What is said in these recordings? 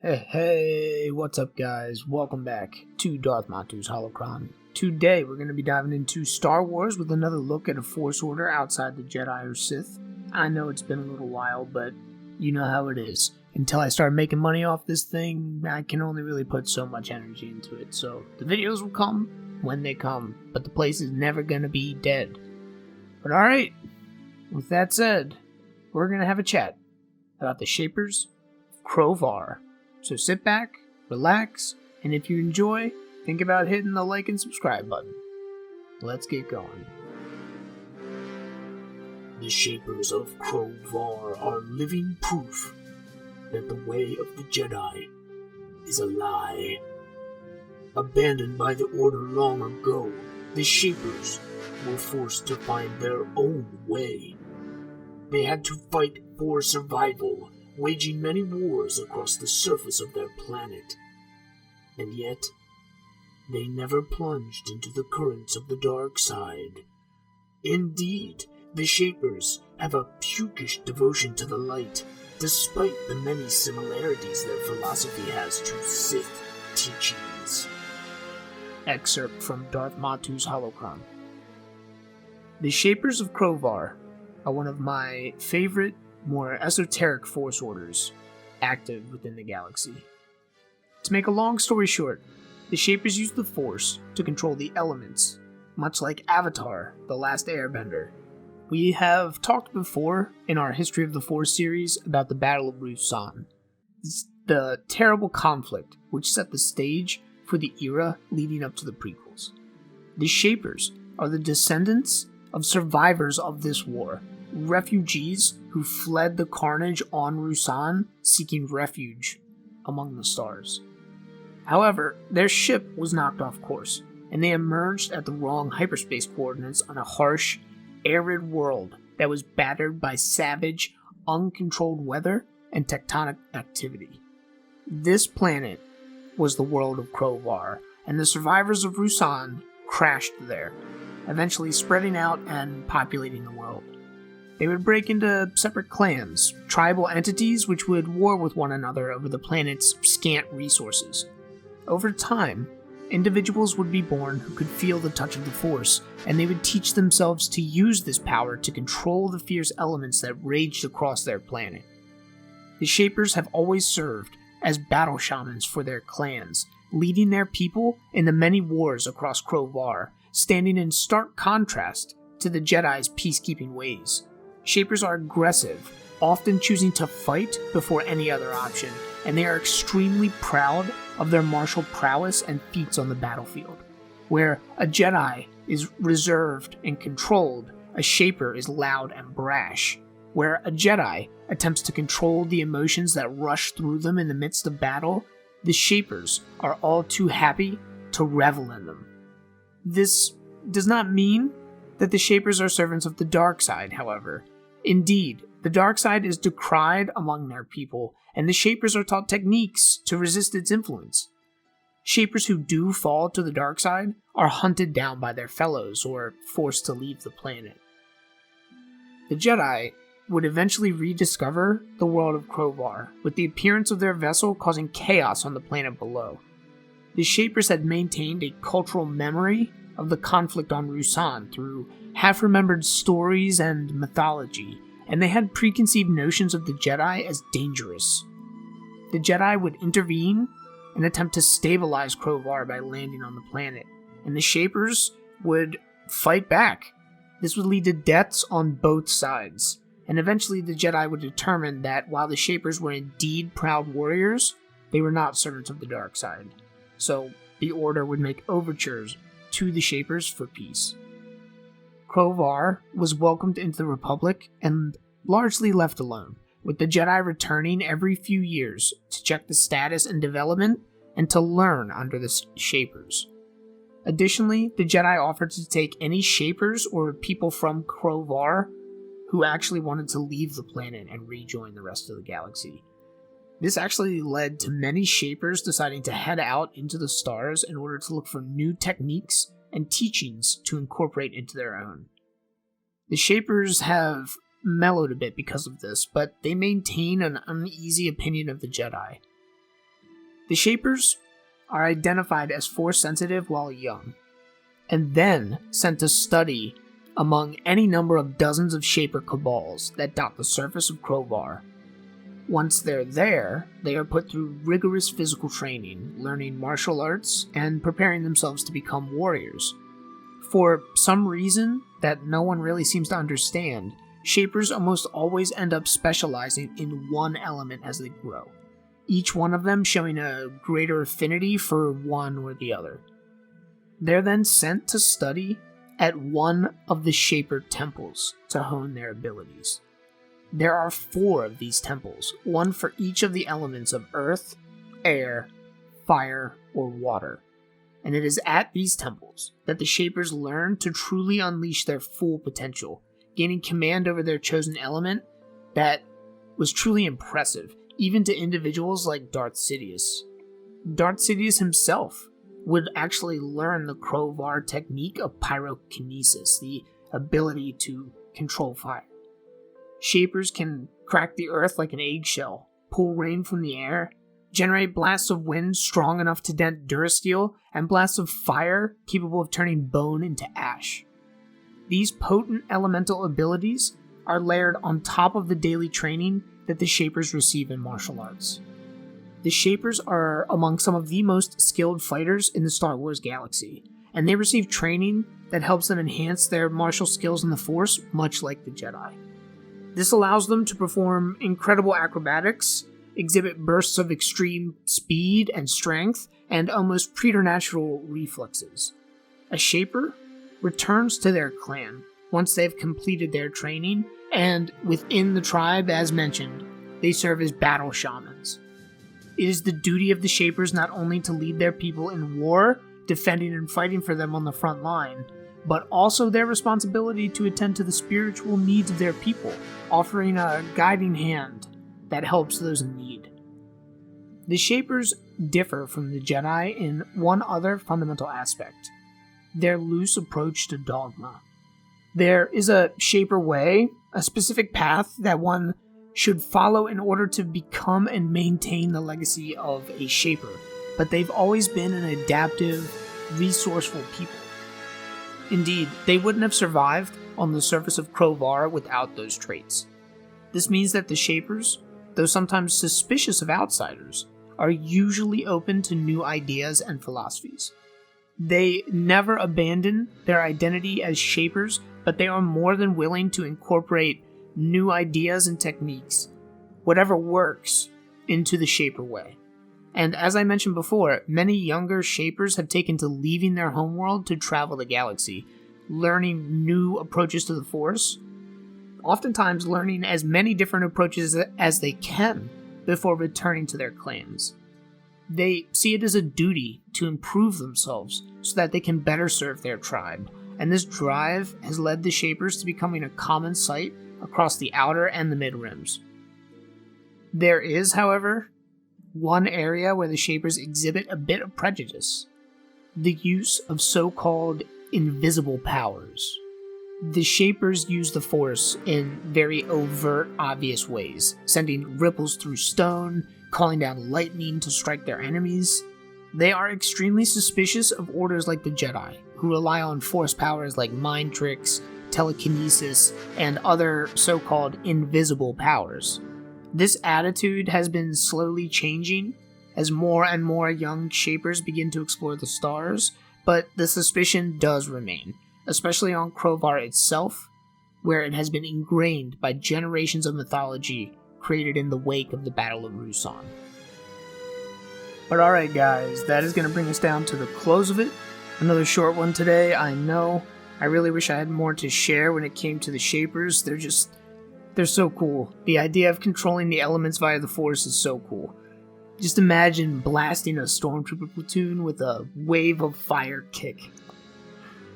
Hey, what's up guys? Welcome back to Darth Matu's Holocron. Today we're going to be diving into Star Wars with another look at a Force Order outside the Jedi or Sith. I know it's been a little while, but you know how it is. Until I start making money off this thing, I can only really put so much energy into it. So the videos will come when they come, but the place is never going to be dead. But alright, with that said, we're going to have a chat about the Shapers of Kro Var. So sit back, relax, and if you enjoy, think about hitting the like and subscribe button. Let's get going. The Shapers of Kro Var are living proof that the way of the Jedi is a lie. Abandoned by the Order long ago, the Shapers were forced to find their own way. They had to fight for survival, waging many wars across the surface of their planet. And yet, they never plunged into the currents of the dark side. Indeed, the Shapers have a pukish devotion to the light, despite the many similarities their philosophy has to Sith teachings. Excerpt from Darth Matu's Holocron. The Shapers of Kro Var are one of my favorite, more esoteric Force Orders active within the galaxy. To make a long story short, the Shapers use the Force to control the elements, much like Avatar, The Last Airbender. We have talked before in our History of the Force series about the Battle of Ruusan. It's the terrible conflict which set the stage for the era leading up to the prequels. The Shapers are the descendants of survivors of this war, refugees who fled the carnage on Ruusan, seeking refuge among the stars. However, their ship was knocked off course, and they emerged at the wrong hyperspace coordinates on a harsh, arid world that was battered by savage, uncontrolled weather and tectonic activity. This planet was the world of Kro Var, and the survivors of Ruusan crashed there, eventually spreading out and populating the world. They would break into separate clans, tribal entities which would war with one another over the planet's scant resources. Over time, individuals would be born who could feel the touch of the Force, and they would teach themselves to use this power to control the fierce elements that raged across their planet. The Shapers have always served as battle shamans for their clans, leading their people in the many wars across Kro Var, standing in stark contrast to the Jedi's peacekeeping ways. Shapers are aggressive, often choosing to fight before any other option, and they are extremely proud of their martial prowess and feats on the battlefield. Where a Jedi is reserved and controlled, a Shaper is loud and brash. Where a Jedi attempts to control the emotions that rush through them in the midst of battle, the Shapers are all too happy to revel in them. This does not mean that the Shapers are servants of the dark side, however. Indeed, the dark side is decried among their people, and the Shapers are taught techniques to resist its influence. Shapers who do fall to the dark side are hunted down by their fellows or forced to leave the planet. The Jedi would eventually rediscover the world of Kro Var, with the appearance of their vessel causing chaos on the planet below. The Shapers had maintained a cultural memory of the conflict on Ruusan through half-remembered stories and mythology, and they had preconceived notions of the Jedi as dangerous. The Jedi would intervene and attempt to stabilize Kro Var by landing on the planet, and the Shapers would fight back. This would lead to deaths on both sides, and eventually the Jedi would determine that while the Shapers were indeed proud warriors, they were not servants of the dark side. So the Order would make overtures to the Shapers for peace. Kro Var was welcomed into the Republic and largely left alone, with the Jedi returning every few years to check the status and development and to learn under the Shapers. Additionally, the Jedi offered to take any Shapers or people from Kro Var who actually wanted to leave the planet and rejoin the rest of the galaxy. This actually led to many Shapers deciding to head out into the stars in order to look for new techniques and teachings to incorporate into their own. The Shapers have mellowed a bit because of this, but they maintain an uneasy opinion of the Jedi. The Shapers are identified as Force-sensitive while young, and then sent to study among any number of dozens of Shaper cabals that dot the surface of Kro Var. Once they're there, they are put through rigorous physical training, learning martial arts, and preparing themselves to become warriors. For some reason that no one really seems to understand, Shapers almost always end up specializing in one element as they grow, each one of them showing a greater affinity for one or the other. They're then sent to study at one of the Shaper temples to hone their abilities. There are 4 of these temples, one for each of the elements of earth, air, fire, or water. And it is at these temples that the Shapers learn to truly unleash their full potential, gaining command over their chosen element that was truly impressive, even to individuals like Darth Sidious. Darth Sidious himself would actually learn the Kro Var technique of pyrokinesis, the ability to control fire. Shapers can crack the earth like an eggshell, pull rain from the air, generate blasts of wind strong enough to dent durasteel, and blasts of fire capable of turning bone into ash. These potent elemental abilities are layered on top of the daily training that the Shapers receive in martial arts. The Shapers are among some of the most skilled fighters in the Star Wars galaxy, and they receive training that helps them enhance their martial skills in the Force, much like the Jedi. This allows them to perform incredible acrobatics, exhibit bursts of extreme speed and strength, and almost preternatural reflexes. A Shaper returns to their clan once they've completed their training, and within the tribe, as mentioned, they serve as battle shamans. It is the duty of the Shapers not only to lead their people in war, defending and fighting for them on the front line, but also their responsibility to attend to the spiritual needs of their people, offering a guiding hand that helps those in need. The Shapers differ from the Jedi in one other fundamental aspect: their loose approach to dogma. There is a Shaper way, a specific path that one should follow in order to become and maintain the legacy of a Shaper, but they've always been an adaptive, resourceful people. Indeed, they wouldn't have survived on the surface of Kro Var without those traits. This means that the Shapers, though sometimes suspicious of outsiders, are usually open to new ideas and philosophies. They never abandon their identity as Shapers, but they are more than willing to incorporate new ideas and techniques, whatever works, into the Shaper way. And as I mentioned before, many younger Shapers have taken to leaving their homeworld to travel the galaxy, learning new approaches to the Force, oftentimes learning as many different approaches as they can before returning to their clans. They see it as a duty to improve themselves so that they can better serve their tribe, and this drive has led the Shapers to becoming a common sight across the outer and the mid-rims. There is, however, one area where the Shapers exhibit a bit of prejudice: the use of so-called invisible powers. The Shapers use the Force in very overt, obvious ways, sending ripples through stone, calling down lightning to strike their enemies. They are extremely suspicious of orders like the Jedi, who rely on Force powers like mind tricks, telekinesis, and other so-called invisible powers. This attitude has been slowly changing as more and more young Shapers begin to explore the stars, but the suspicion does remain, especially on Kro Var itself, where it has been ingrained by generations of mythology created in the wake of the Battle of Ruusan. But alright guys, that is going to bring us down to the close of it. Another short one today, I know. I really wish I had more to share when it came to the Shapers. They're so cool. The idea of controlling the elements via the Force is so cool. Just imagine blasting a stormtrooper platoon with a wave of fire kick.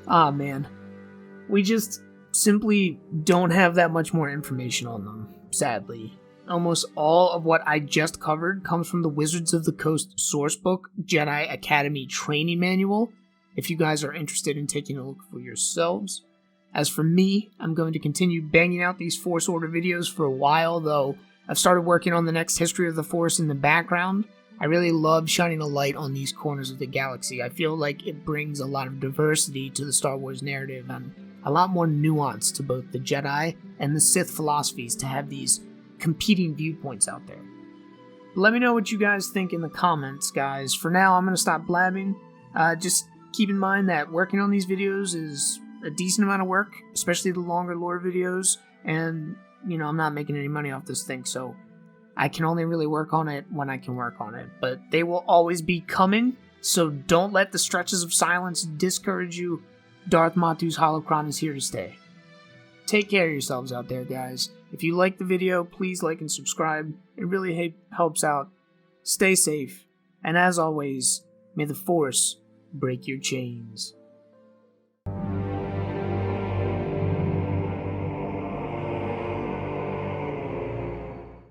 Ah man. We just simply don't have that much more information on them, sadly. Almost all of what I just covered comes from the Wizards of the Coast sourcebook, Jedi Academy Training Manual, if you guys are interested in taking a look for yourselves. As for me, I'm going to continue banging out these Force Order videos for a while, though I've started working on the next History of the Force in the background, I really love shining a light on these corners of the galaxy. I feel like it brings a lot of diversity to the Star Wars narrative and a lot more nuance to both the Jedi and the Sith philosophies to have these competing viewpoints out there. Let me know what you guys think in the comments, guys. For now, I'm going to stop blabbing. Just keep in mind that working on these videos is a decent amount of work, especially the longer lore videos, and, I'm not making any money off this thing, so I can only really work on it when I can work on it. But they will always be coming, so don't let the stretches of silence discourage you. Darth Matu's Holocron is here to stay. Take care of yourselves out there, guys. If you like the video, please like and subscribe. It really helps out. Stay safe, and as always, may the Force break your chains.